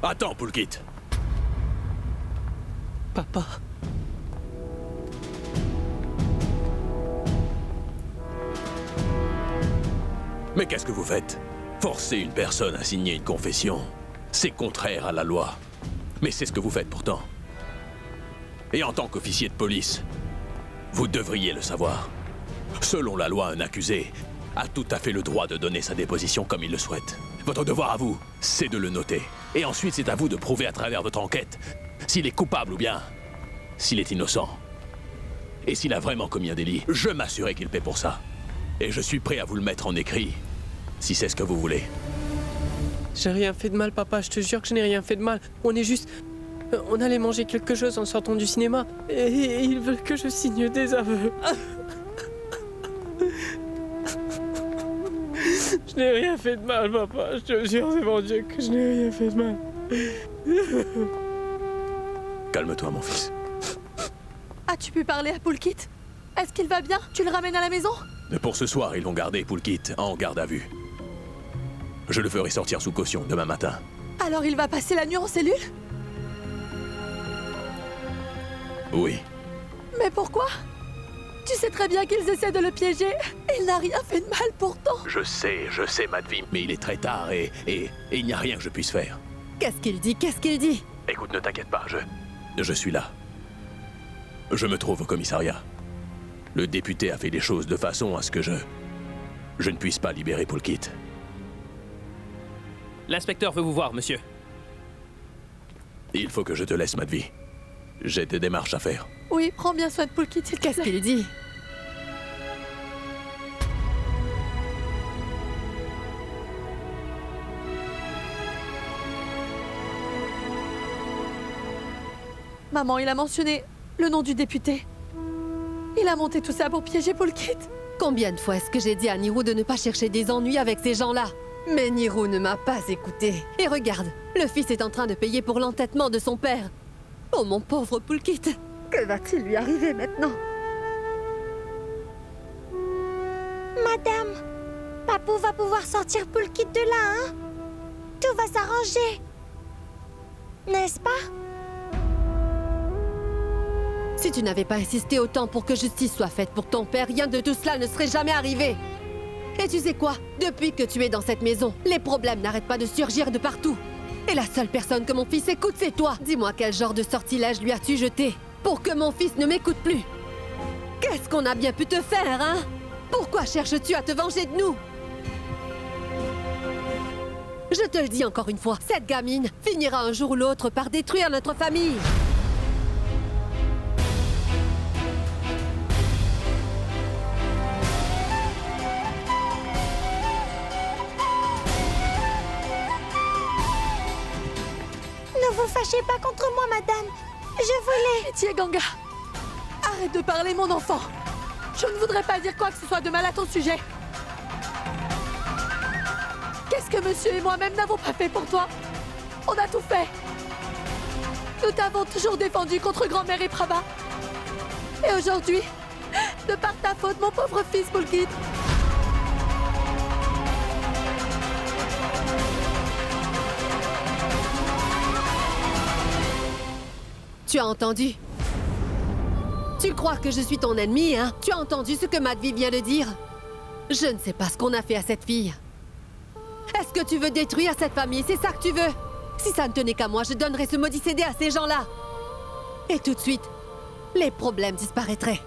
Attends, Poulkit. Papa. Mais qu'est-ce que vous faites? Forcer une personne à signer une confession, c'est contraire à la loi. Mais c'est ce que vous faites pourtant. Et en tant qu'officier de police, vous devriez le savoir. Selon la loi, un accusé a tout à fait le droit de donner sa déposition comme il le souhaite. Votre devoir à vous, c'est de le noter. Et ensuite, c'est à vous de prouver à travers votre enquête s'il est coupable ou bien s'il est innocent. Et s'il a vraiment commis un délit, je m'assurerai qu'il paie pour ça. Et je suis prêt à vous le mettre en écrit, si c'est ce que vous voulez. J'ai rien fait de mal, papa. Je te jure que je n'ai rien fait de mal. On est juste... On allait manger quelque chose en sortant du cinéma. Et ils veulent que je signe des aveux. Je n'ai rien fait de mal, papa. Je te jure, c'est mon Dieu, que je n'ai rien fait de mal. Calme-toi, mon fils. As-tu pu parler à Poulkit? Est-ce qu'il va bien? Tu le ramènes à la maison? Mais pour ce soir, ils vont garder Poulkit en garde à vue. Je le ferai sortir sous caution demain matin. Alors il va passer la nuit en cellule? Oui. Mais pourquoi? Tu sais très bien qu'ils essaient de le piéger. Il n'a rien fait de mal pourtant. Je sais, Madvi, mais il est très tard et il n'y a rien que je puisse faire. Qu'est-ce qu'il dit? Qu'est-ce qu'il dit? Écoute, ne t'inquiète pas, je suis là. Je me trouve au commissariat. Le député a fait les choses de façon à ce que je ne puisse pas libérer Poulkit. L'inspecteur veut vous voir, monsieur. Il faut que je te laisse, Madvi. J'ai des démarches à faire. Oui, prends bien soin de Poulkit, s'il te plaît. Qu'est-ce qu'il dit? Maman, il a mentionné le nom du député. Il a monté tout ça pour piéger Poulkit. Combien de fois est-ce que j'ai dit à Niro de ne pas chercher des ennuis avec ces gens-là? Mais Niro ne m'a pas écouté. Et regarde, le fils est en train de payer pour l'entêtement de son père. Oh mon pauvre Poulkit. Que va-t-il lui arriver maintenant? Madame, Papou va pouvoir sortir Poulkit de là, hein? Tout va s'arranger. N'est-ce pas? Si tu n'avais pas insisté autant pour que justice soit faite pour ton père, rien de tout cela ne serait jamais arrivé. Et tu sais quoi? Depuis que tu es dans cette maison, les problèmes n'arrêtent pas de surgir de partout. Et la seule personne que mon fils écoute, c'est toi. Dis-moi quel genre de sortilège lui as-tu jeté pour que mon fils ne m'écoute plus? Qu'est-ce qu'on a bien pu te faire, hein? Pourquoi cherches-tu à te venger de nous? Je te le dis encore une fois, cette gamine finira un jour ou l'autre par détruire notre famille. Ne vous fâchez pas contre moi, madame. Je voulais... Pitié, Ganga. Arrête de parler, mon enfant. Je ne voudrais pas dire quoi que ce soit de mal à ton sujet. Qu'est-ce que monsieur et moi-même n'avons pas fait pour toi? On a tout fait. Nous t'avons toujours défendu contre grand-mère et Prabha. Et aujourd'hui, de par ta faute, mon pauvre fils Poulkit. Tu as entendu? Tu crois que je suis ton ennemi, hein? Tu as entendu ce que Madvi vient de dire? Je ne sais pas ce qu'on a fait à cette fille. Est-ce que tu veux détruire cette famille? C'est ça que tu veux? Si ça ne tenait qu'à moi, je donnerais ce maudit CD à ces gens-là. Et tout de suite, les problèmes disparaîtraient.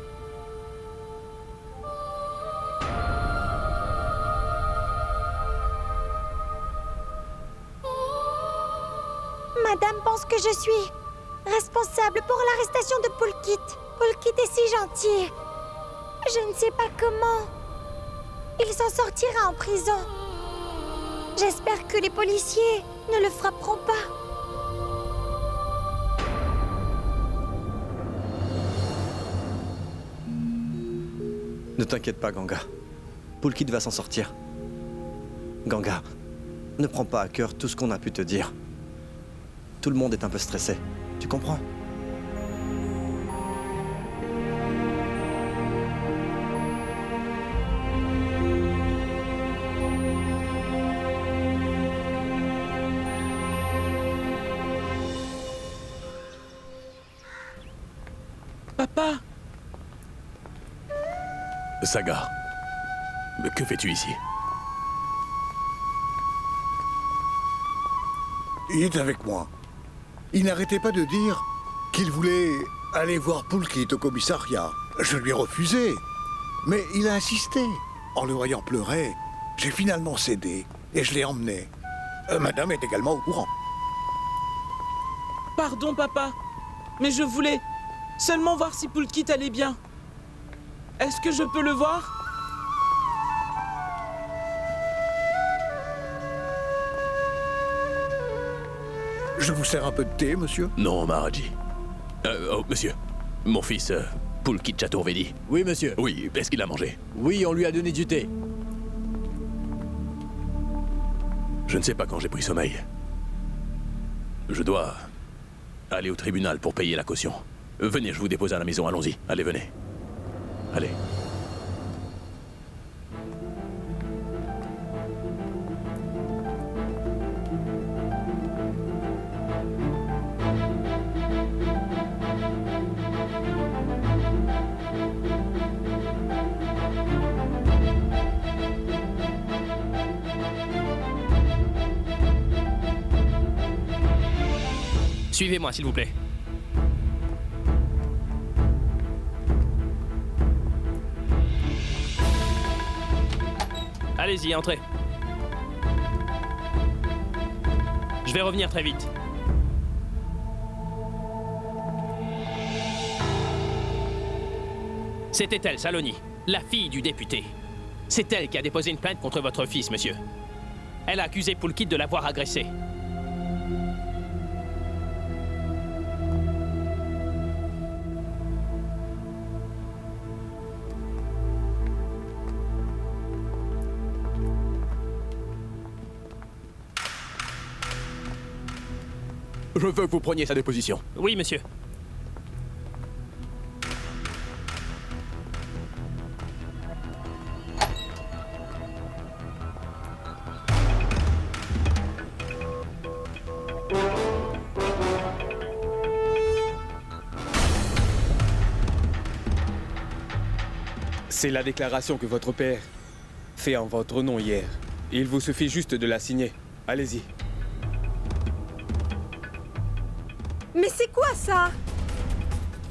Madame pense que je suis responsable pour l'arrestation de Poulkit. Poulkit est si gentil. Je ne sais pas comment. Il s'en sortira en prison. J'espère que les policiers ne le frapperont pas. Ne t'inquiète pas, Ganga. Poulkit va s'en sortir. Ganga, ne prends pas à cœur tout ce qu'on a pu te dire. Tout le monde est un peu stressé. Tu comprends? Papa! Saga, mais que fais-tu ici? Il est avec moi. Il n'arrêtait pas de dire qu'il voulait aller voir Poulkit au commissariat. Je lui ai refusé. Mais il a insisté. En le voyant pleurer, j'ai finalement cédé et je l'ai emmené. Madame est également au courant. Pardon, papa. Mais je voulais seulement voir si Poulkit allait bien. Est-ce que je peux le voir? Je vous sers un peu de thé, monsieur? Non, Maharaji. Oh, monsieur. Mon fils, Poulkit Chaturvedi. Oui, monsieur. Oui, est-ce qu'il a mangé? Oui, on lui a donné du thé. Je ne sais pas quand j'ai pris sommeil. Je dois aller au tribunal pour payer la caution. Venez, je vous dépose à la maison, allons-y. Allez, venez. Allez. Suivez-moi, s'il vous plaît. Allez-y, entrez. Je vais revenir très vite. C'était elle, Saloni, la fille du député. C'est elle qui a déposé une plainte contre votre fils, monsieur. Elle a accusé Poulkit de l'avoir agressé. Je veux que vous preniez sa déposition. Oui, monsieur. C'est la déclaration que votre père fait en votre nom hier. Il vous suffit juste de la signer. Allez-y. Mais c'est quoi ça?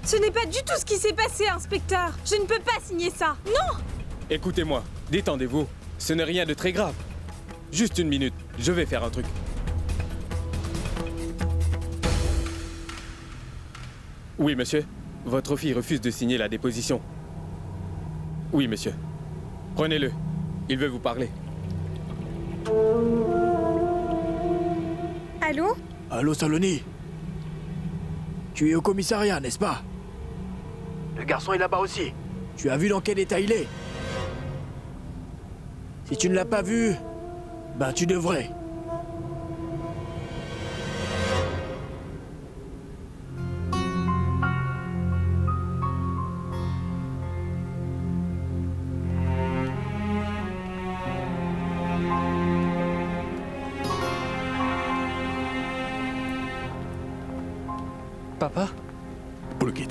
Ce n'est pas du tout ce qui s'est passé, inspecteur. Je ne peux pas signer ça. Non! Écoutez-moi, détendez-vous. Ce n'est rien de très grave. Juste une minute, je vais faire un truc. Oui, monsieur. Votre fille refuse de signer la déposition. Oui, monsieur. Prenez-le. Il veut vous parler. Allô? Allô, Saloni? Tu es au commissariat, n'est-ce pas? Le garçon est là-bas aussi. Tu as vu dans quel état il est? Si tu ne l'as pas vu, ben tu devrais. Papa? Poulkit.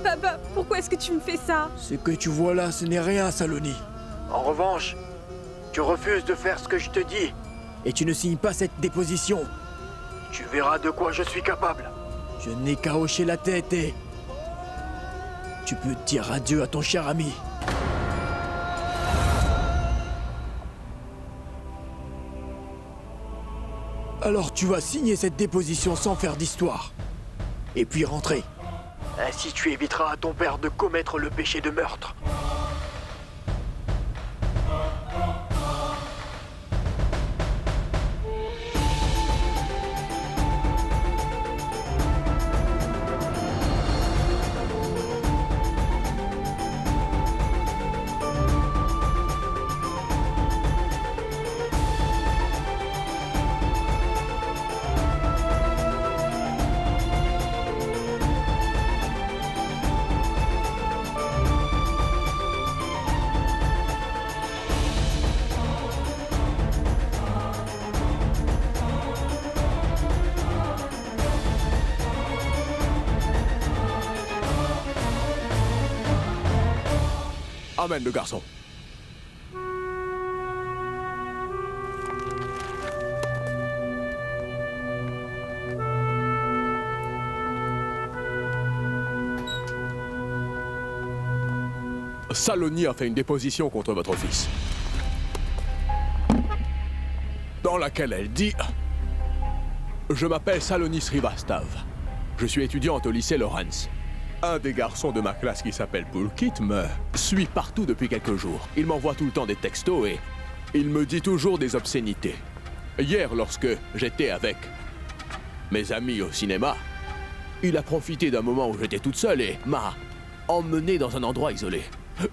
Papa, pourquoi est-ce que tu me fais ça? Ce que tu vois là, ce n'est rien, Saloni. En revanche, tu refuses de faire ce que je te dis. Et tu ne signes pas cette déposition. Tu verras de quoi je suis capable. Je n'ai qu'à hocher la tête et... Tu peux dire adieu à ton cher ami. Alors tu vas signer cette déposition sans faire d'histoire. Et puis rentrer. Ainsi tu éviteras à ton père de commettre le péché de meurtre. Amène le garçon. Saloni a fait une déposition contre votre fils, dans laquelle elle dit « Je m'appelle Saloni Srivastav. Je suis étudiante au lycée Lawrence. Un des garçons de ma classe qui s'appelle Pulkit me suit partout depuis quelques jours. Il m'envoie tout le temps des textos et il me dit toujours des obscénités. Hier, lorsque j'étais avec mes amis au cinéma, il a profité d'un moment où j'étais toute seule et m'a emmené dans un endroit isolé.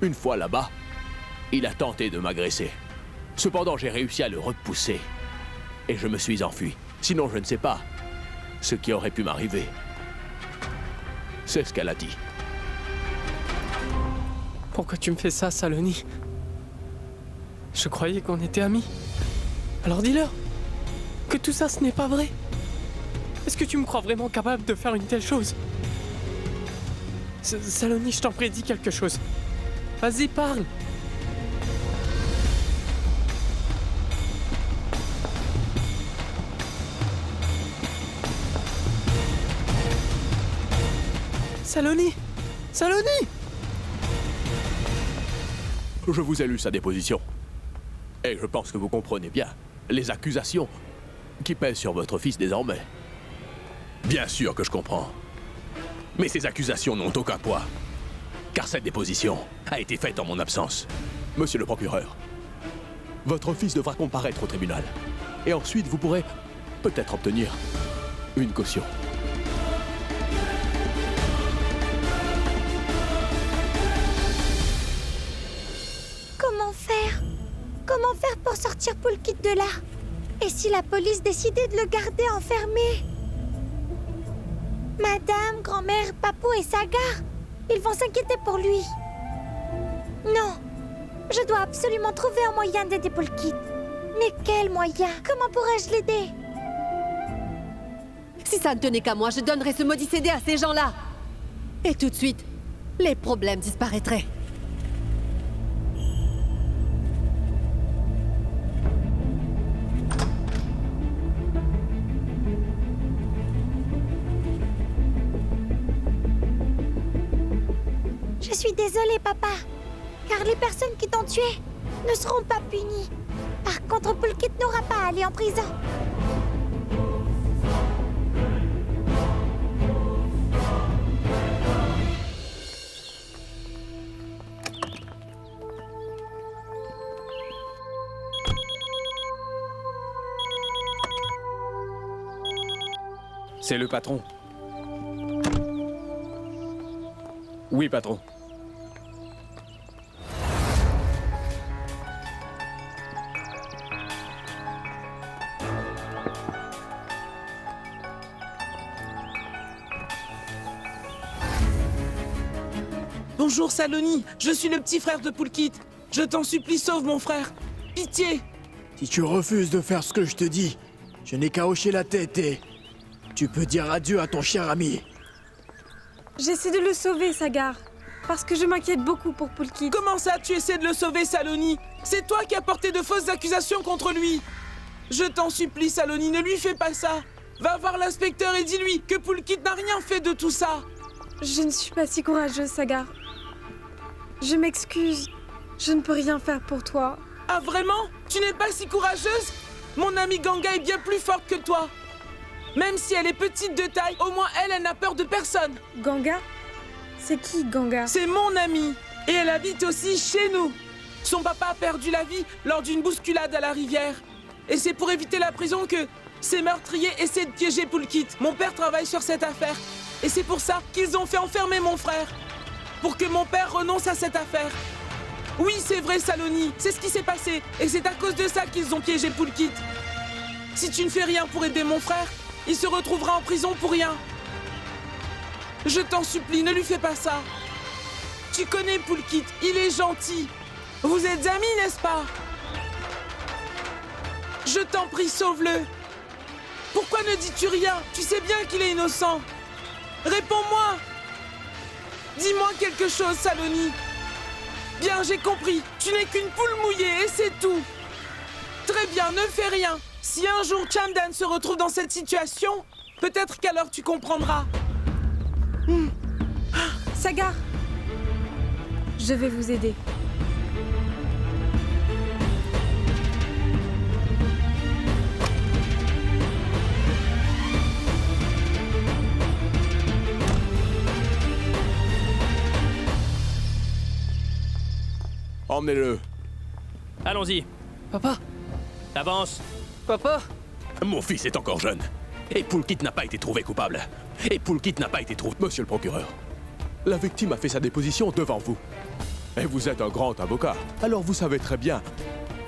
Une fois là-bas, il a tenté de m'agresser. Cependant, j'ai réussi à le repousser. Et je me suis enfui. Sinon, je ne sais pas ce qui aurait pu m'arriver. C'est ce qu'elle a dit. Pourquoi tu me fais ça, Saloni? Je croyais qu'on était amis. Alors dis-leur que tout ça, ce n'est pas vrai. Est-ce que tu me crois vraiment capable de faire une telle chose? Saloni, je t'en prie, dis quelque chose. Vas-y, parle. Saloni! Saloni! Je vous ai lu sa déposition. Et je pense que vous comprenez bien les accusations qui pèsent sur votre fils désormais. Bien sûr que je comprends. Mais ces accusations n'ont aucun poids. Car cette déposition a été faite en mon absence. Monsieur le procureur, votre fils devra comparaître au tribunal. Et ensuite, vous pourrez peut-être obtenir une caution. Comment faire? Comment faire pour sortir Pulkit de là? Et si la police décidait de le garder enfermé? Madame, grand-mère, Papou et Sagar, ils vont s'inquiéter pour lui. Non, je dois absolument trouver un moyen d'aider Pulkit. Mais quel moyen? Comment pourrais-je l'aider? Si ça ne tenait qu'à moi, je donnerais ce maudit CD à ces gens-là. Et tout de suite, les problèmes disparaîtraient. Je suis désolée, papa, car les personnes qui t'ont tué ne seront pas punies. Par contre, Pulkit n'aura pas à aller en prison. C'est le patron. Oui, patron. Bonjour Saloni, je suis le petit frère de Pulkit. Je t'en supplie, sauve mon frère. Pitié. Si tu refuses de faire ce que je te dis, je n'ai qu'à hocher la tête et tu peux dire adieu à ton cher ami. J'essaie de le sauver, Sagar. Parce que je m'inquiète beaucoup pour Pulkit. Comment ça, tu essaies de le sauver, Saloni? C'est toi qui as porté de fausses accusations contre lui. Je t'en supplie, Saloni, ne lui fais pas ça. Va voir l'inspecteur et dis-lui que Pulkit n'a rien fait de tout ça. Je ne suis pas si courageuse, Sagar. Je m'excuse. Je ne peux rien faire pour toi. Ah vraiment? Tu n'es pas si courageuse? Mon amie Ganga est bien plus forte que toi. Même si elle est petite de taille, au moins elle n'a peur de personne. Ganga? C'est qui, Ganga? C'est mon amie. Et elle habite aussi chez nous. Son papa a perdu la vie lors d'une bousculade à la rivière. Et c'est pour éviter la prison que ces meurtriers essaient de piéger Pulkit. Mon père travaille sur cette affaire. Et c'est pour ça qu'ils ont fait enfermer mon frère. Pour que mon père renonce à cette affaire. Oui, c'est vrai, Saloni. C'est ce qui s'est passé. Et c'est à cause de ça qu'ils ont piégé Pulkit. Si tu ne fais rien pour aider mon frère, il se retrouvera en prison pour rien. Je t'en supplie, ne lui fais pas ça. Tu connais Pulkit, il est gentil. Vous êtes amis, n'est-ce pas? Je t'en prie, sauve-le. Pourquoi ne dis-tu rien? Tu sais bien qu'il est innocent. Réponds-moi. Dis-moi quelque chose, Saloni. Bien, j'ai compris. Tu n'es qu'une poule mouillée et c'est tout. Très bien, ne fais rien. Si un jour Chamdan se retrouve dans cette situation, peut-être qu'alors tu comprendras. Sagar, je vais vous aider. Emmenez-le. Allons-y. Papa, Avance. papa. Mon fils est encore jeune. Et Poulkit n'a pas été trouvé coupable. Et Poulkit n'a pas été trouvé... Monsieur le procureur, la victime a fait sa déposition devant vous. Et vous êtes un grand avocat. Alors vous savez très bien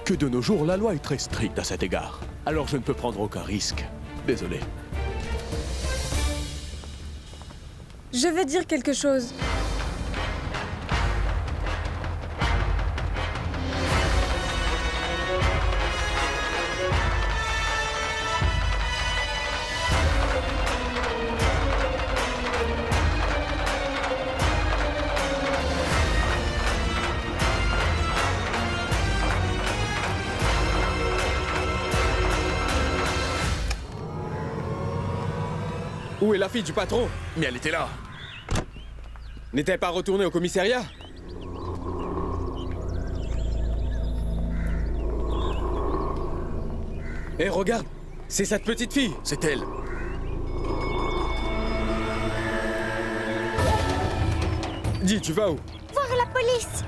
que de nos jours, la loi est très stricte à cet égard. Alors je ne peux prendre aucun risque. Désolé. Je veux dire quelque chose. Où est la fille du patron? Mais elle était là. N'est-elle pas retournée au commissariat? Hé, regarde! C'est cette petite fille! C'est elle. Dis, tu vas où? Voir la police.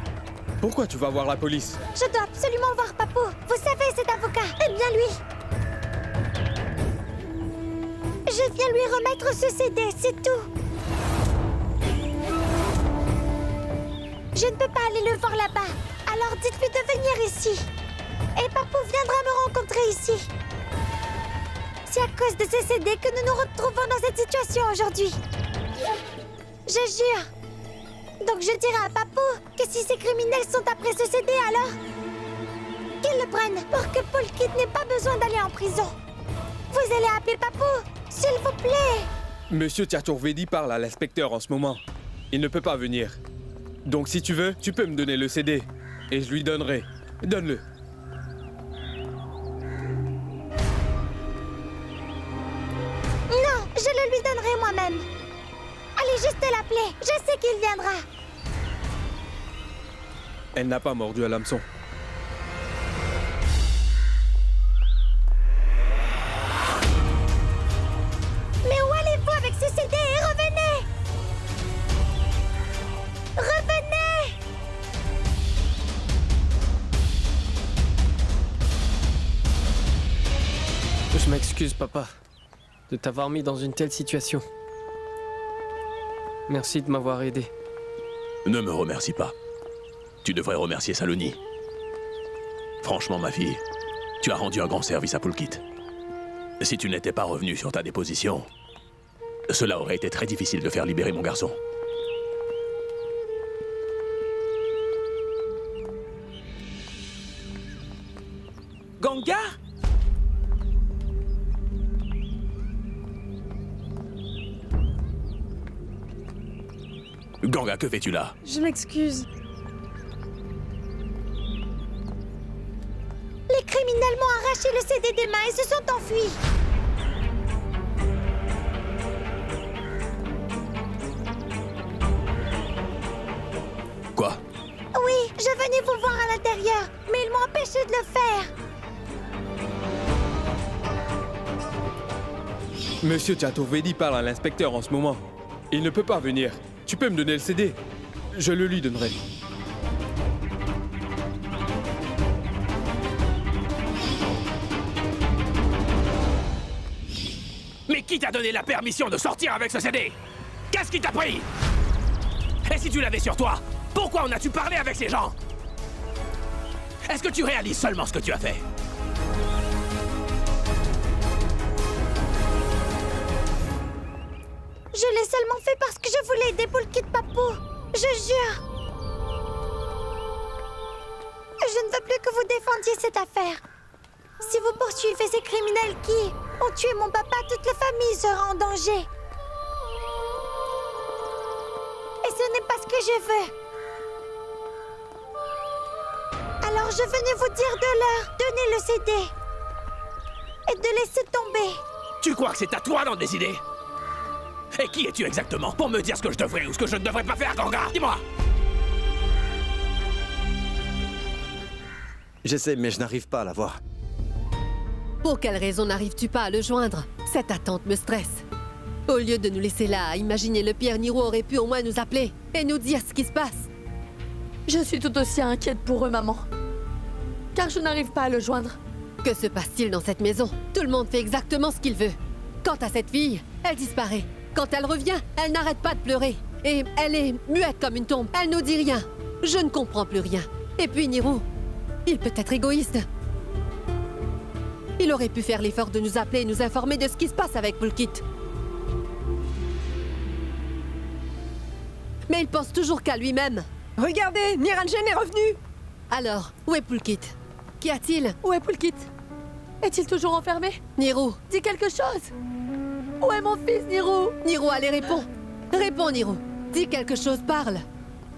Pourquoi tu vas voir la police? Je dois absolument voir Papou. Vous savez, cet avocat. Eh bien, lui. Je viens lui remettre ce CD, c'est tout. Je ne peux pas aller le voir là-bas. Alors dites-lui de venir ici. Et Papou viendra me rencontrer ici. C'est à cause de ce CD que nous nous retrouvons dans cette situation aujourd'hui. Je jure. Donc je dirai à Papou que si ces criminels sont après ce CD, alors qu'ils le prennent pour que Poulkit n'ait pas besoin d'aller en prison. Vous allez appeler Papou, s'il vous plaît. Monsieur Tchaturvedi parle à l'inspecteur en ce moment. Il ne peut pas venir. Donc si tu veux, tu peux me donner le CD. Et je lui donnerai. Donne-le. Non, je le lui donnerai moi-même. Allez juste l'appeler, je sais qu'il viendra. Elle n'a pas mordu à l'hameçon. Mais où allez-vous avec ce CD et revenez? Revenez! Je m'excuse, papa, de t'avoir mis dans une telle situation. Merci de m'avoir aidé. Ne me remercie pas. Tu devrais remercier Saloni. Franchement, ma fille, tu as rendu un grand service à Poulkit. Si tu n'étais pas revenu sur ta déposition, cela aurait été très difficile de faire libérer mon garçon. Ganga? Ganga, que fais-tu là? Je m'excuse. Les criminels m'ont arraché le CD des mains et se sont enfuis. Quoi? Oui, je venais vous voir à l'intérieur, mais ils m'ont empêché de le faire. Monsieur Tchaturvedi parle à l'inspecteur en ce moment. Il ne peut pas venir. Tu peux me donner le CD? Je le lui donnerai. Mais qui t'a donné la permission de sortir avec ce CD? Qu'est-ce qui t'a pris? Et si tu l'avais sur toi, pourquoi en as-tu parlé avec ces gens? Est-ce que tu réalises seulement ce que tu as fait? Je l'ai seulement fait parce que je voulais aider Poulkit, Papou. Je jure. Je ne veux plus que vous défendiez cette affaire. Si vous poursuivez ces criminels qui ont tué mon papa, toute la famille sera en danger. Et ce n'est pas ce que je veux. je venais vous dire de leur donner le CD. Et de laisser tomber. Tu crois que c'est à toi d'en décider? Et qui es-tu exactement pour me dire ce que je devrais ou ce que je ne devrais pas faire, Ganga? Dis-moi! J'essaie, mais je n'arrive pas à la voir. Pour quelle raison n'arrives-tu pas à le joindre? Cette attente me stresse. Au lieu de nous laisser là à imaginer le pire, Niro aurait pu au moins nous appeler et nous dire ce qui se passe. Je suis tout aussi inquiète pour eux, maman. Car je n'arrive pas à le joindre. Que se passe-t-il dans cette maison? Tout le monde fait exactement ce qu'il veut. Quant à cette fille, elle disparaît. Quand elle revient, elle n'arrête pas de pleurer. Et elle est muette comme une tombe. Elle nous dit rien. Je ne comprends plus rien. Et puis Niro, il peut être égoïste. Il aurait pu faire l'effort de nous appeler et nous informer de ce qui se passe avec Pulkit. Mais il pense toujours qu'à lui-même. Regardez, Niranjan est revenu. Alors, où est Pulkit? Qu'y a-t-il? Où est Pulkit? Est-il toujours enfermé? Niro. Dis quelque chose! Où est mon fils, Niro? Niro, allez, réponds. Réponds, Niro. Dis quelque chose, parle.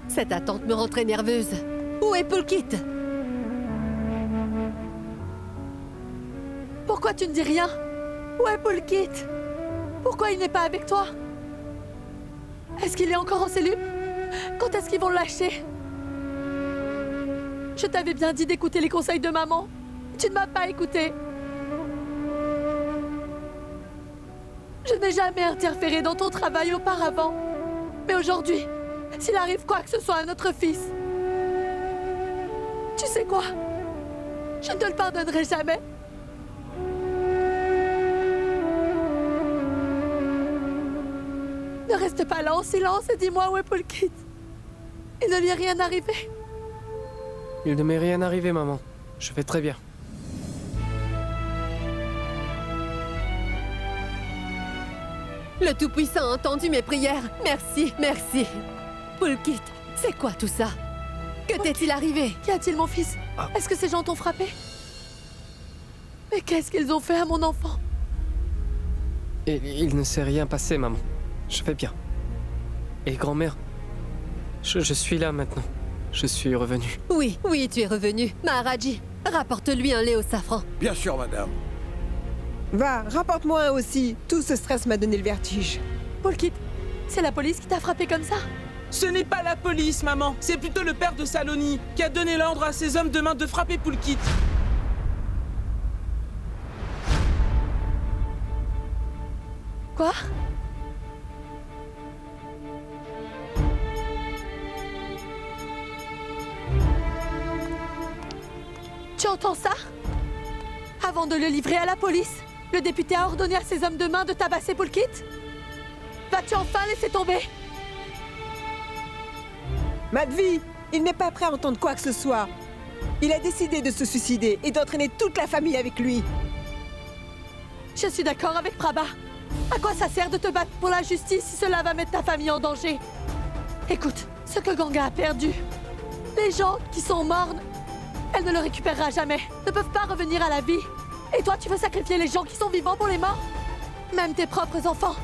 Cette attente me rend très nerveuse. Où est Pulkit? Pourquoi tu ne dis rien? Où est Pulkit? Pourquoi il n'est pas avec toi? Est-ce qu'il est encore en cellule? Quand est-ce qu'ils vont le lâcher? Je t'avais bien dit d'écouter les conseils de maman. Tu ne m'as pas écouté. Je n'ai jamais interféré dans ton travail auparavant. Mais aujourd'hui, s'il arrive quoi que ce soit à notre fils, tu sais quoi? Je ne te le pardonnerai jamais. Ne reste pas là en silence et dis-moi où est Pulkit. Il ne lui est rien arrivé. Il ne m'est rien arrivé, maman. Je vais très bien. Le Tout-Puissant a entendu mes prières. Merci, merci. Pulkit, c'est quoi tout ça? Que t'est-il arrivé? Qu'y a-t-il, mon fils? Est-ce que ces gens t'ont frappé? Mais qu'est-ce qu'ils ont fait à mon enfant? Il ne s'est rien passé, maman. Je vais bien. Et grand-mère, je suis là maintenant. Je suis revenu. Oui, oui, tu es revenu. Maharaji, rapporte-lui un lait au safran. Bien sûr, madame. Va, rapporte-moi un aussi. Tout ce stress m'a donné le vertige. Pulkit, c'est la police qui t'a frappé comme ça? Ce n'est pas la police, maman. C'est plutôt le père de Saloni qui a donné l'ordre à ses hommes de main de frapper Pulkit. Quoi? Tu entends ça? Avant de le livrer à la police, le député a ordonné à ses hommes de main de tabasser Pulkit? Vas-tu enfin laisser tomber? Madvi, il n'est pas prêt à entendre quoi que ce soit. Il a décidé de se suicider et d'entraîner toute la famille avec lui. Je suis d'accord avec Prabha. À quoi ça sert de te battre pour la justice si cela va mettre ta famille en danger? Écoute, ce que Ganga a perdu, les gens qui sont morts, elle ne le récupérera jamais, ne peuvent pas revenir à la vie. Et toi, tu veux sacrifier les gens qui sont vivants pour les morts? Même tes propres enfants?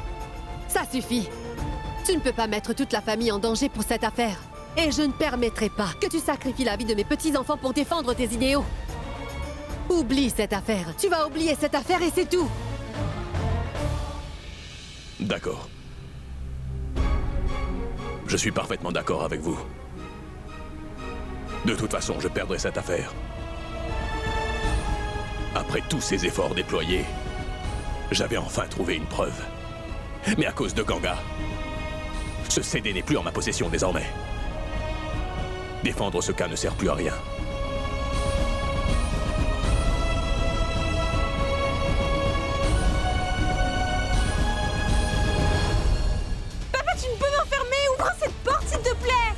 Ça suffit. Tu ne peux pas mettre toute la famille en danger pour cette affaire. Et je ne permettrai pas que tu sacrifies la vie de mes petits-enfants pour défendre tes idéaux. Oublie cette affaire. Tu vas oublier cette affaire et c'est tout. D'accord. Je suis parfaitement d'accord avec vous. De toute façon, je perdrai cette affaire. Après tous ces efforts déployés, j'avais enfin trouvé une preuve. Mais à cause de Ganga, ce CD n'est plus en ma possession désormais. Défendre ce cas ne sert plus à rien. Papa, tu ne peux m'enfermer. Ouvre cette porte, s'il te plaît.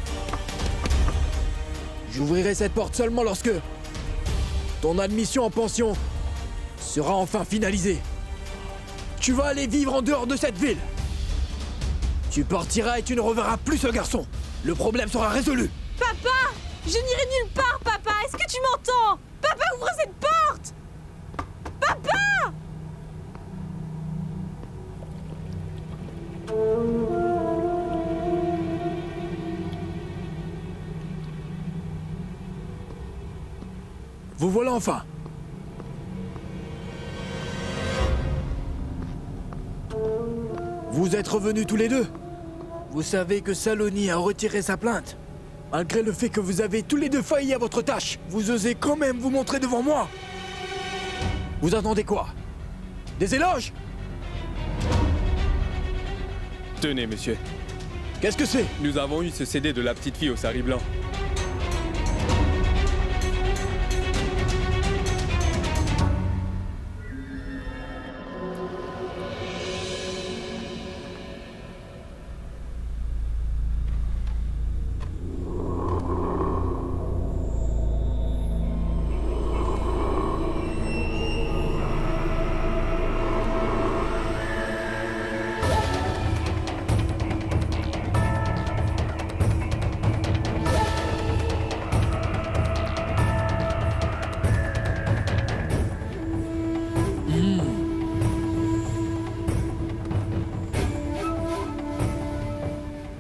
J'ouvrirai cette porte seulement lorsque ton admission en pension sera enfin finalisée. Tu vas aller vivre en dehors de cette ville. Tu partiras et tu ne reverras plus ce garçon. Le problème sera résolu. Papa, je n'irai nulle part, papa. Est-ce que tu m'entends? Papa, ouvre cette porte. Papa! vous voilà enfin. Vous êtes revenus tous les deux. Vous savez que Saloni a retiré sa plainte. Malgré le fait que vous avez tous les deux failli à votre tâche, vous osez quand même vous montrer devant moi. Vous attendez quoi? Des éloges? Tenez, monsieur. Qu'est-ce que c'est? Nous avons eu ce CD de la petite fille au sari blanc.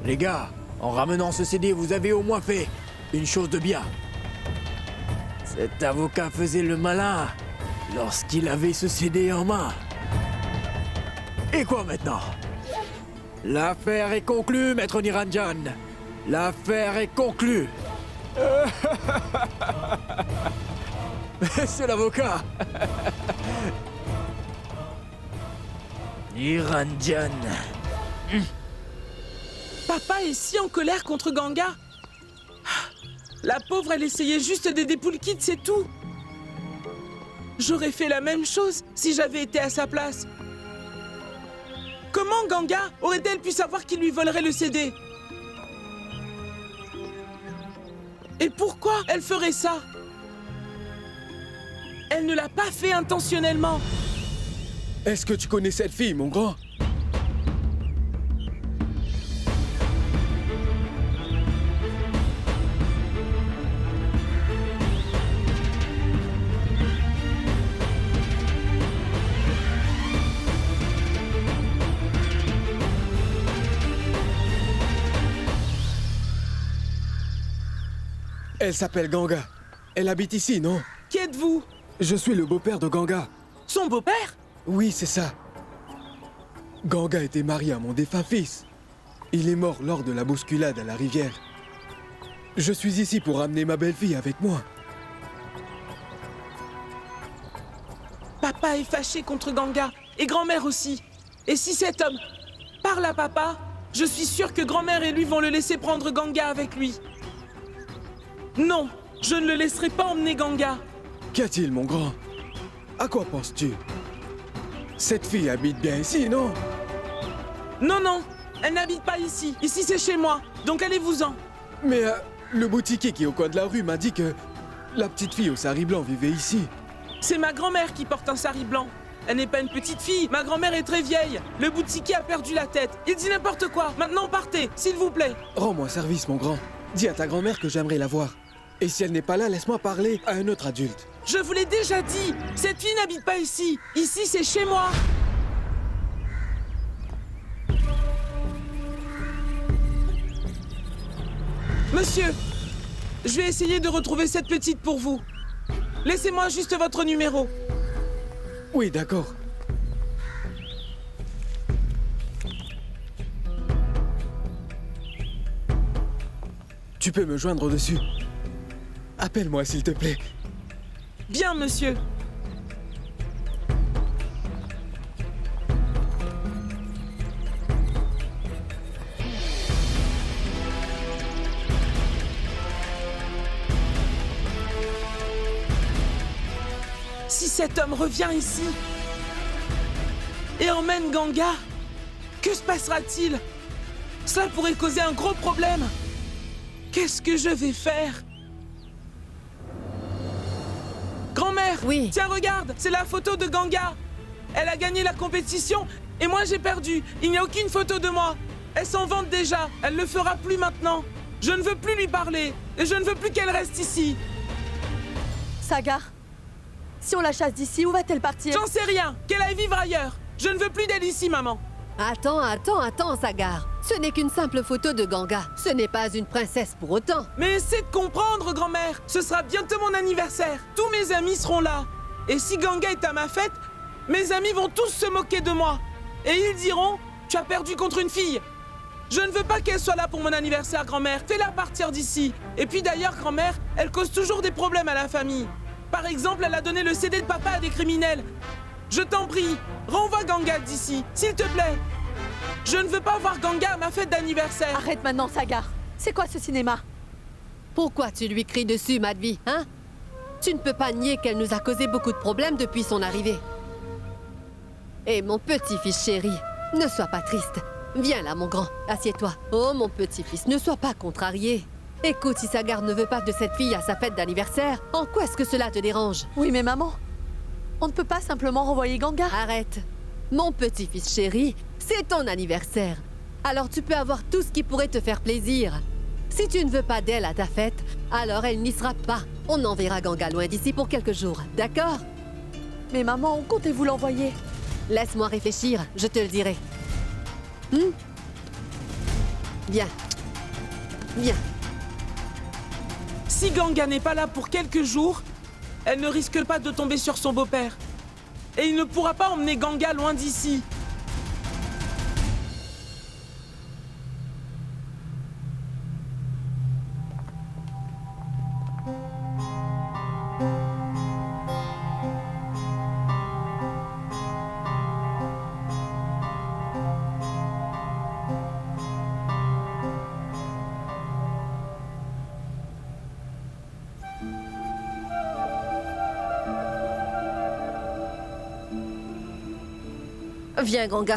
Les gars, en ramenant ce CD, vous avez au moins fait une chose de bien. Cet avocat faisait le malin lorsqu'il avait ce CD en main. Et quoi maintenant? L'affaire est conclue, maître Niranjan. L'affaire est conclue. C'est l'avocat. Niranjan. Papa est si en colère contre Ganga. La pauvre, elle essayait juste d'aider Pulkit, c'est tout. J'aurais fait la même chose si j'avais été à sa place. Comment Ganga aurait-elle pu savoir qu'il lui volerait le CD? Et pourquoi elle ferait ça? Elle ne l'a pas fait intentionnellement. Est-ce que tu connais cette fille, mon grand? Elle s'appelle Ganga. Elle habite ici, non? Qui êtes-vous? Je suis le beau-père de Ganga. Son beau-père? Oui, c'est ça. Ganga était marié à mon défunt fils. Il est mort lors de la bousculade à la rivière. Je suis ici pour amener ma belle-fille avec moi. Papa est fâché contre Ganga, et grand-mère aussi. Et si cet homme parle à papa, je suis sûr que grand-mère et lui vont le laisser prendre Ganga avec lui. Non, je ne le laisserai pas emmener Ganga. Qu'y a-t-il, mon grand? À quoi penses-tu? Cette fille habite bien ici, non? Non, non, elle n'habite pas ici. Ici, c'est chez moi, donc allez-vous-en. Mais le boutiquier qui est au coin de la rue m'a dit que la petite fille au sari blanc vivait ici. C'est ma grand-mère qui porte un sari blanc. Elle n'est pas une petite fille, ma grand-mère est très vieille. Le boutiquier a perdu la tête. Il dit n'importe quoi. Maintenant, partez, s'il vous plaît. Rends-moi service, mon grand. Dis à ta grand-mère que j'aimerais la voir. Et si elle n'est pas là, laisse-moi parler à un autre adulte. Je vous l'ai déjà dit. Cette fille n'habite pas ici. Ici, c'est chez moi. Monsieur, je vais essayer de retrouver cette petite pour vous. Laissez-moi juste votre numéro. Oui, d'accord. Tu peux me joindre dessus. Appelle-moi, s'il te plaît. Bien, monsieur. Si cet homme revient ici et emmène Ganga, que se passera-t-il? Cela pourrait causer un gros problème. Qu'est-ce que je vais faire? Grand-mère! Oui. Tiens, regarde, c'est la photo de Ganga. Elle a gagné la compétition et moi j'ai perdu. Il n'y a aucune photo de moi. Elle s'en vante déjà. Elle ne le fera plus maintenant. Je ne veux plus lui parler et je ne veux plus qu'elle reste ici. Sagar, si on la chasse d'ici, où va-t-elle partir? J'en sais rien. Qu'elle aille vivre ailleurs. Je ne veux plus d'elle ici, maman. Attends, Sagar. Ce n'est qu'une simple photo de Ganga. Ce n'est pas une princesse pour autant. Mais essaie de comprendre, grand-mère. Ce sera bientôt mon anniversaire. Tous mes amis seront là. Et si Ganga est à ma fête, mes amis vont tous se moquer de moi. Et ils diront, tu as perdu contre une fille. Je ne veux pas qu'elle soit là pour mon anniversaire, grand-mère. Fais-la partir d'ici. Et puis d'ailleurs, grand-mère, elle cause toujours des problèmes à la famille. Par exemple, elle a donné le CD de papa à des criminels. Je t'en prie, renvoie Ganga d'ici, s'il te plaît. Je ne veux pas voir Ganga à ma fête d'anniversaire. Arrête maintenant, Sagar. C'est quoi ce cinéma? Pourquoi tu lui cries dessus, Madhvi, hein? Tu ne peux pas nier qu'elle nous a causé beaucoup de problèmes depuis son arrivée. Et mon petit-fils chéri, ne sois pas triste. Viens là, mon grand, assieds-toi. Oh, mon petit-fils, ne sois pas contrarié. Écoute, si Sagar ne veut pas de cette fille à sa fête d'anniversaire, en quoi est-ce que cela te dérange? Oui, mais maman, on ne peut pas simplement renvoyer Ganga. Arrête. Mon petit-fils chéri, c'est ton anniversaire. Alors tu peux avoir tout ce qui pourrait te faire plaisir. Si tu ne veux pas d'elle à ta fête, alors elle n'y sera pas. On enverra Ganga loin d'ici pour quelques jours, d'accord? Mais maman, où comptez-vous l'envoyer? Laisse-moi réfléchir, je te le dirai. Viens. Viens. Si Ganga n'est pas là pour quelques jours, elle ne risque pas de tomber sur son beau-père. Et il ne pourra pas emmener Ganga loin d'ici. Viens, Ganga.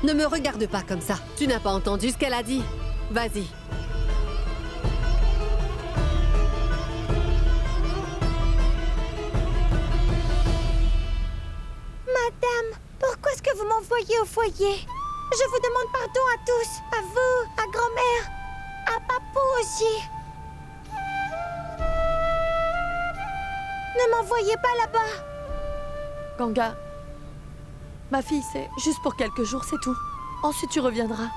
Ne me regarde pas comme ça. Tu n'as pas entendu ce qu'elle a dit. Vas-y. Madame, pourquoi est-ce que vous m'envoyez au foyer? Je vous demande pardon à tous, à vous, à grand-mère, à papou aussi. Ne m'envoyez pas là-bas. Ganga, ma fille, c'est juste pour quelques jours, c'est tout. Ensuite, tu reviendras.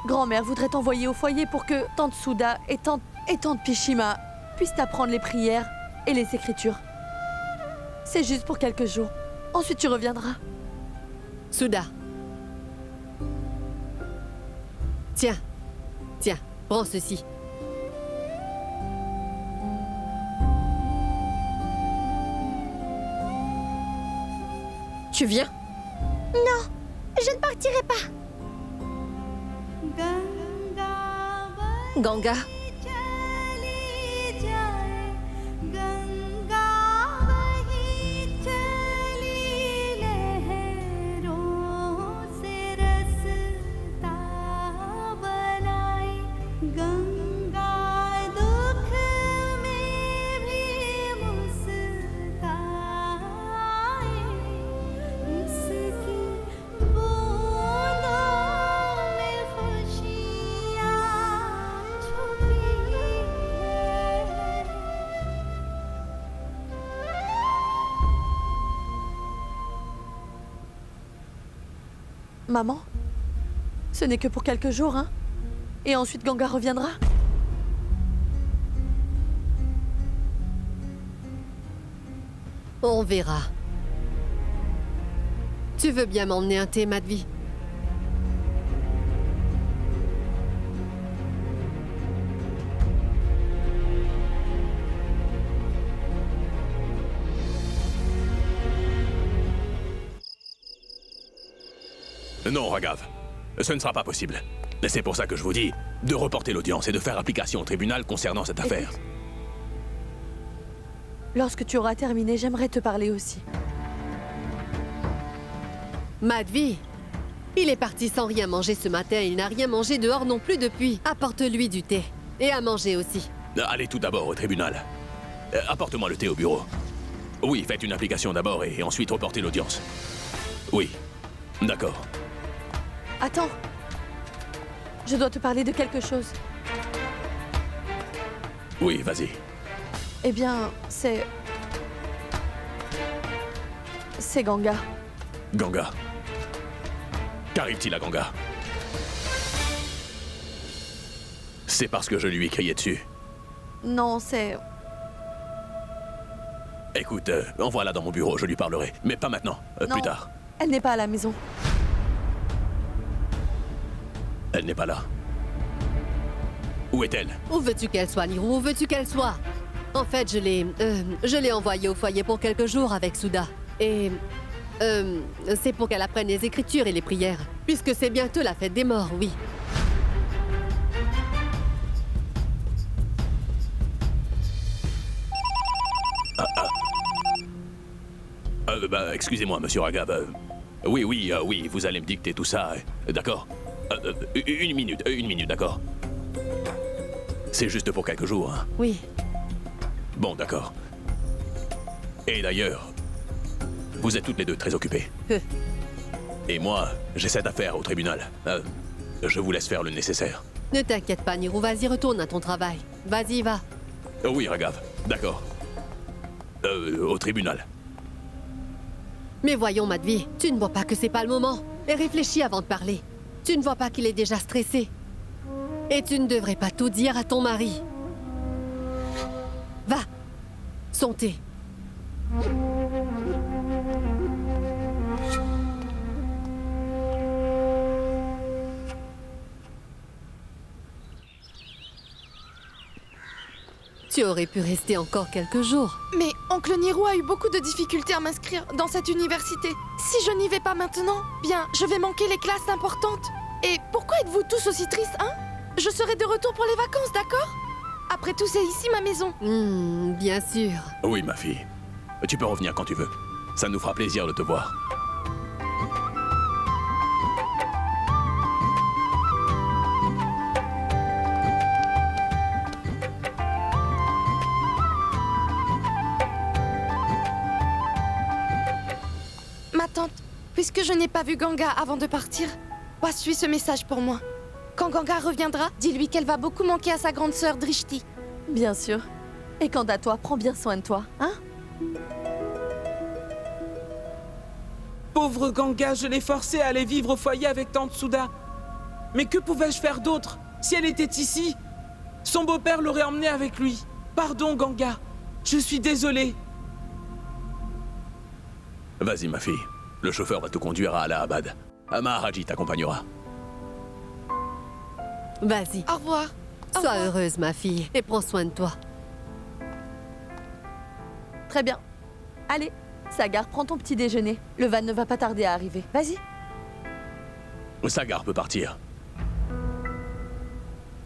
Grand-mère voudrait t'envoyer au foyer pour que tante Souda et tante Pishima puissent t'apprendre les prières et les écritures. C'est juste pour quelques jours. Ensuite, tu reviendras. Souda. Tiens. Tiens, prends ceci. Tu viens? Non, je ne partirai pas. Ganga. Maman, ce n'est que pour quelques jours, hein? Et ensuite Ganga reviendra. On verra. Tu veux bien m'emmener un thé, Madhvi? Non, Raghav. Ce ne sera pas possible. C'est pour ça que je vous dis de reporter l'audience et de faire application au tribunal concernant cette affaire. Lorsque tu auras terminé, j'aimerais te parler aussi. Madhvi, il est parti sans rien manger ce matin. Il n'a rien mangé dehors non plus depuis. Apporte-lui du thé. Et à manger aussi. Allez tout d'abord au tribunal. Apporte-moi le thé au bureau. Oui, faites une application d'abord et ensuite reportez l'audience. Oui. D'accord. Attends. je dois te parler de quelque chose. Oui, vas-y. Eh bien, c'est Ganga. Ganga. Qu'arrive-t-il à Ganga? C'est parce que je lui ai crié dessus. Non, c'est... Écoute, envoie-la dans mon bureau, je lui parlerai. Mais pas maintenant, Non. plus tard. Elle n'est pas à la maison. Elle n'est pas là. Où est-elle? Où veux-tu qu'elle soit, Niro? Où veux-tu qu'elle soit? En fait, je l'ai envoyée au foyer pour quelques jours avec Souda. Et... c'est pour qu'elle apprenne les écritures et les prières. Puisque c'est bientôt la fête des morts, oui. Excusez-moi, monsieur Raghav. Oui, vous allez me dicter tout ça, d'accord? Une minute, d'accord? C'est juste pour quelques jours, hein? Oui. Bon, d'accord. Et d'ailleurs, vous êtes toutes les deux très occupées. Et moi, j'ai cette affaire au tribunal. Je vous laisse faire le nécessaire. Ne t'inquiète pas, Niro, vas-y, retourne à ton travail. Vas-y, va. Oui, Raghav, d'accord. Au tribunal. Mais voyons, Madhvi, tu ne vois pas que c'est pas le moment. Et réfléchis avant de parler. Tu ne vois pas qu'il est déjà stressé. Et tu ne devrais pas tout dire à ton mari. Va, son thé. Tu aurais pu rester encore quelques jours. Mais oncle Niro a eu beaucoup de difficultés à m'inscrire dans cette université. Si je n'y vais pas maintenant, bien, je vais manquer les classes importantes. Et pourquoi êtes-vous tous aussi tristes, hein? Je serai de retour pour les vacances, d'accord? Après tout, c'est ici ma maison. Bien sûr. Oui, ma fille. Tu peux revenir quand tu veux. Ça nous fera plaisir de te voir. Ma tante, puisque je n'ai pas vu Ganga avant de partir, voici ce message pour moi. Quand Ganga reviendra, dis-lui qu'elle va beaucoup manquer à sa grande sœur Drishti. Bien sûr. Et quant à toi, prends bien soin de toi, hein? Pauvre Ganga, je l'ai forcée à aller vivre au foyer avec tante Souda. Mais que pouvais-je faire d'autre? Si elle était ici, son beau-père l'aurait emmenée avec lui. Pardon, Ganga. Je suis désolé. Vas-y, ma fille. Le chauffeur va te conduire à Allahabad. Maharaji t'accompagnera. Vas-y. Au revoir. Sois heureuse, ma fille, et prends soin de toi. Très bien. Allez, Sagar, prends ton petit déjeuner. Le van ne va pas tarder à arriver. Vas-y. Sagar peut partir.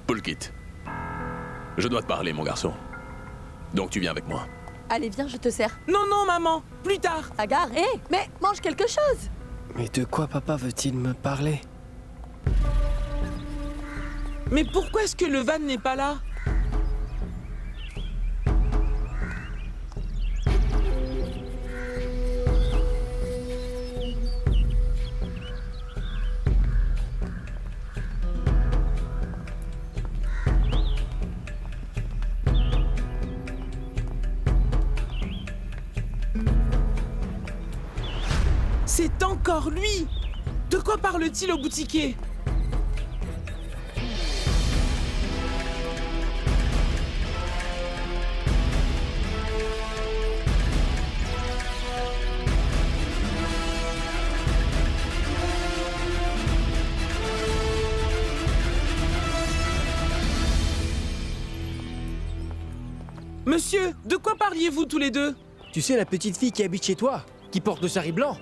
Pulkit. Je dois te parler, mon garçon. Donc tu viens avec moi. Allez, viens, je te sers. Non, non, maman, plus tard. Sagar, hé, mais mange quelque chose. Mais de quoi papa veut-il me parler? Mais pourquoi est-ce que le van n'est pas là? C'est encore lui! De quoi parle-t-il au boutiquier? Monsieur, de quoi parliez-vous tous les deux? Tu sais la petite fille qui habite chez toi, qui porte le sari blanc?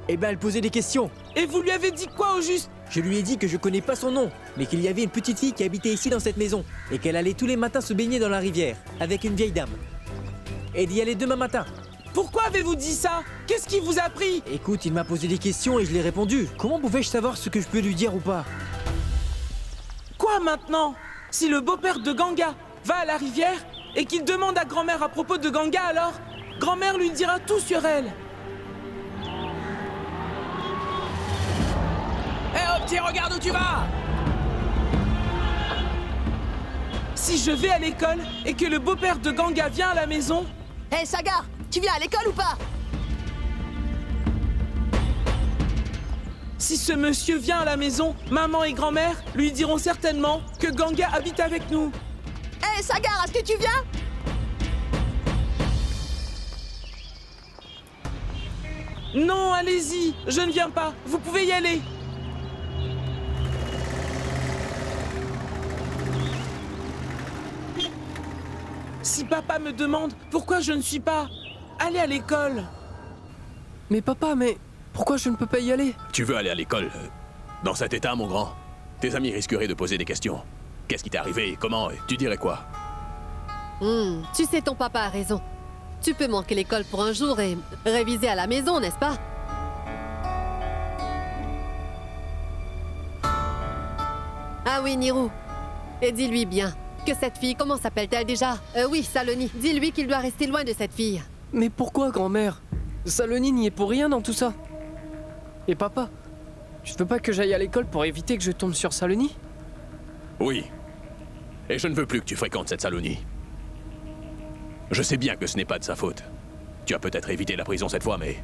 Eh ben elle posait des questions. Et vous lui avez dit quoi au juste? Je lui ai dit que je connais pas son nom, mais qu'il y avait une petite fille qui habitait ici dans cette maison, et qu'elle allait tous les matins se baigner dans la rivière, avec une vieille dame. Et d'y aller demain matin. Pourquoi avez-vous dit ça? Qu'est-ce qui vous a pris? Écoute, il m'a posé des questions et je lui ai répondu. Comment pouvais-je savoir ce que je peux lui dire ou pas? Quoi maintenant? Si le beau-père de Ganga va à la rivière et qu'il demande à grand-mère à propos de Ganga, alors grand-mère lui dira tout sur elle. Hé, oh petit, regarde où tu vas! je vais à l'école et que le beau-père de Ganga vient à la maison... Hé, Sagar, tu viens à l'école ou pas? Si ce monsieur vient à la maison, maman et grand-mère lui diront certainement que Ganga habite avec nous. Hé, Sagar, est-ce que tu viens? Non, allez-y, je ne viens pas. Vous pouvez y aller. Si papa me demande pourquoi je ne suis pas allé à l'école... Mais papa, mais pourquoi je ne peux pas y aller? Tu veux aller à l'école dans cet état, mon grand? Tes amis risqueraient de poser des questions. Qu'est-ce qui t'est arrivé? Comment? Tu dirais quoi? Tu sais, ton papa a raison. Tu peux manquer l'école pour un jour et réviser à la maison, n'est-ce pas? Ah oui, Nirou. Et dis-lui bien que cette fille, comment s'appelle-t-elle déjà? Oui, Saloni. Dis-lui qu'il doit rester loin de cette fille. Mais pourquoi, grand-mère? Saloni n'y est pour rien dans tout ça. Et papa, tu ne veux pas que j'aille à l'école pour éviter que je tombe sur Saloni? Oui. Et je ne veux plus que tu fréquentes cette Saloni. Je sais bien que ce n'est pas de sa faute. Tu as peut-être évité la prison cette fois, mais...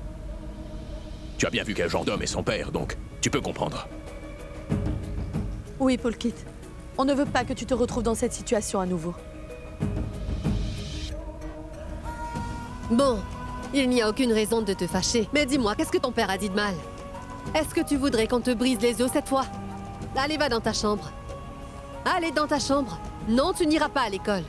Tu as bien vu quel genre d'homme est son père, donc tu peux comprendre. Oui, Polkit. On ne veut pas que tu te retrouves dans cette situation à nouveau. Bon, il n'y a aucune raison de te fâcher. Mais dis-moi, qu'est-ce que ton père a dit de mal? Est-ce que tu voudrais qu'on te brise les os cette fois? Allez, va dans ta chambre. Allez dans ta chambre. Non, tu n'iras pas à l'école.